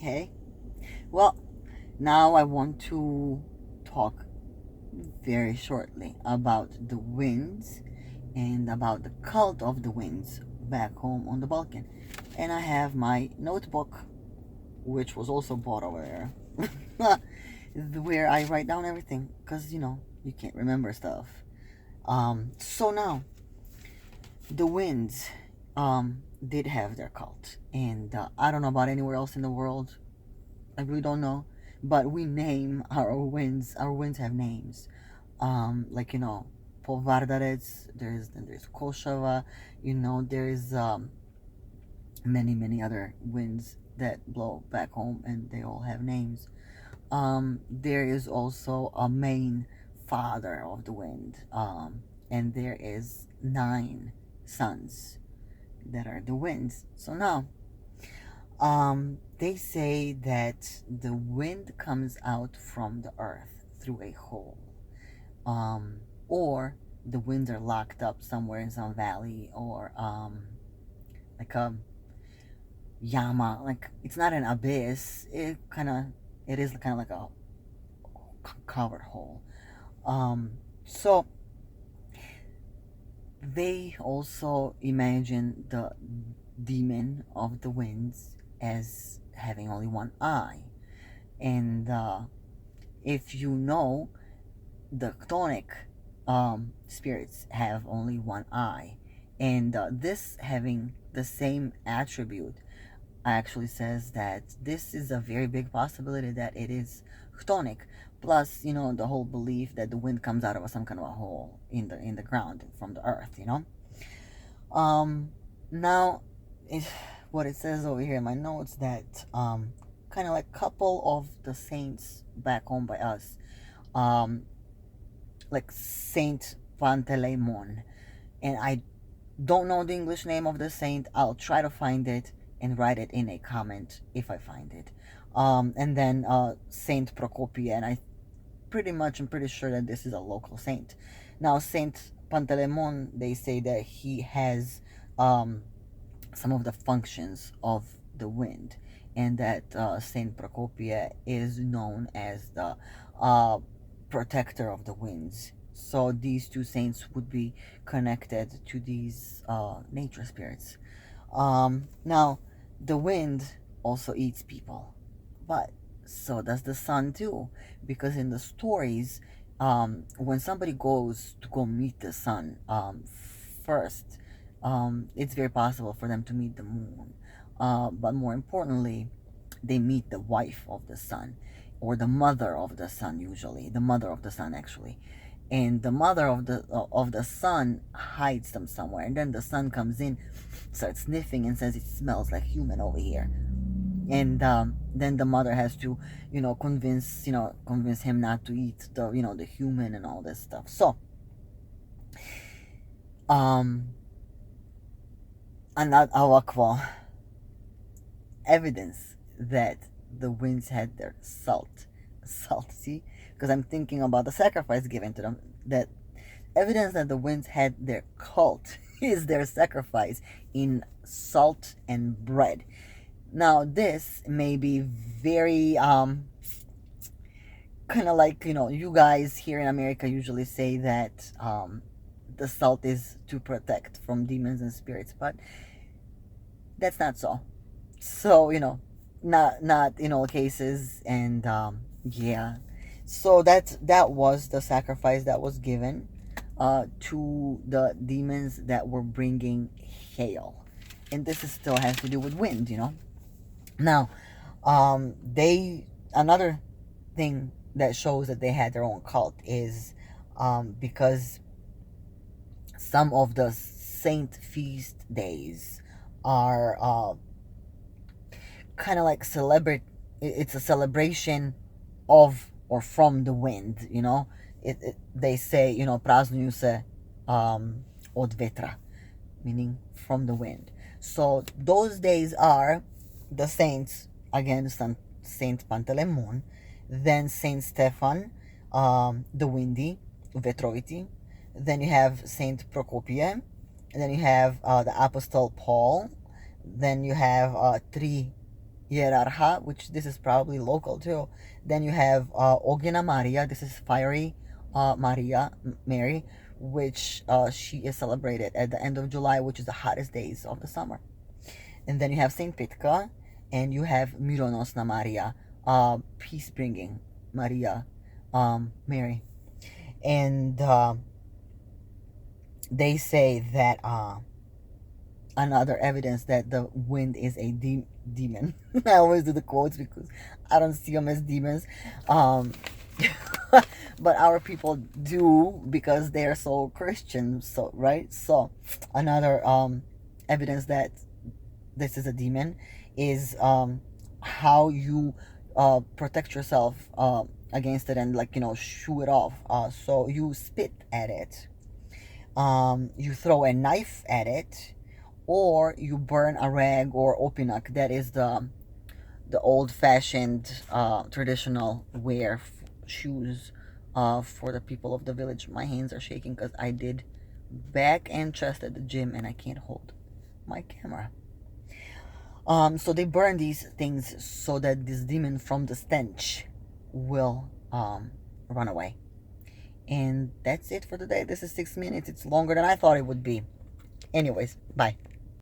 Okay. Well, now I want to talk very shortly about the winds and about the cult of the winds back home on the Balkan. And I have my notebook, which was also bought over there, where I write down everything because you can't remember stuff. So now the winds did have their cult, and I don't know about anywhere else in the world. I really don't know, but we name our winds. Our winds have names, like Polvardarets. There's Koshava. There's many other winds that blow back home, and they all have names. There is also a main father of the wind, and there is 9 sons that are the winds. So now, they say that the wind comes out from the earth through a hole, or the winds are locked up somewhere in some valley, or like a yama. Like, it's not an abyss. It is kind of like a covered hole. So they also imagine the demon of the winds as having only one eye. And if you know, the chthonic spirits have only one eye. And this having the same attribute actually says that this is a very big possibility that it is chthonic. Plus, the whole belief that the wind comes out of some kind of a hole in the ground from the earth. Now, what it says over here in my notes that kind of like couple of the saints back home by us, like Saint Panteleimon, and I don't know the English name of the saint. I'll try to find it and write it in a comment if I find it. And then Saint Procopia, and I'm pretty sure that this is a local saint. Now, Saint Panteleimon, they say that he has some of the functions of the wind, and that Saint Procopia is known as the protector of the winds. So these two saints would be connected to these nature spirits. Now, the wind also eats people, but so does the sun too, because in the stories, when somebody goes to go meet the sun first, it's very possible for them to meet the moon. But more importantly, they meet the wife of the sun, or the mother of the sun, usually the mother of the sun actually. And the mother of the sun hides them somewhere, and then the sun comes in, starts sniffing, and says it smells like human over here. And then the mother has to convince him not to eat the human and all this stuff. So another evidence that the winds had their salt, see, because I'm thinking about the sacrifice given to them. That evidence that the winds had their cult is their sacrifice in salt and bread. Now, this may be very kind of like, you guys here in America usually say that the salt is to protect from demons and spirits, but that's not so. So, not in all cases. And yeah, so that was the sacrifice that was given to the demons that were bringing hail. And this still has to do with wind. Now, they another thing that shows that they had their own cult is because some of the saint feast days are kind of like it's a celebration of or from the wind. They say, praznuju se od vetra, meaning from the wind. So those days are the saints, again, Saint Panteleimon, then Saint Stephan, the windy, Vetrovity. Then you have Saint Procopia, and then you have the Apostle Paul. Then you have Yerarha, which this is probably local too. Then you have Ogena Maria. This is fiery Mary, which she is celebrated at the end of July, which is the hottest days of the summer. And then you have Saint Pitka, and you have Mironosna Maria, peace bringing Maria, Mary. And they say that another evidence that the wind is a demon. I always do the quotes because I don't see them as demons. Um, but our people do because they're so Christian. So, right? So, another evidence that this is a demon is how you protect yourself against it and, like, shoo it off. So, you spit at it, you throw a knife at it, or you burn a rag or opinak. That is the old-fashioned traditional wear shoes for the people of the village. My hands are shaking because I did back and chest at the gym and I can't hold my camera. So they burn these things so that this demon from the stench will run away. And that's it for today. This is 6 minutes. It's longer than I thought it would be. Anyways, bye.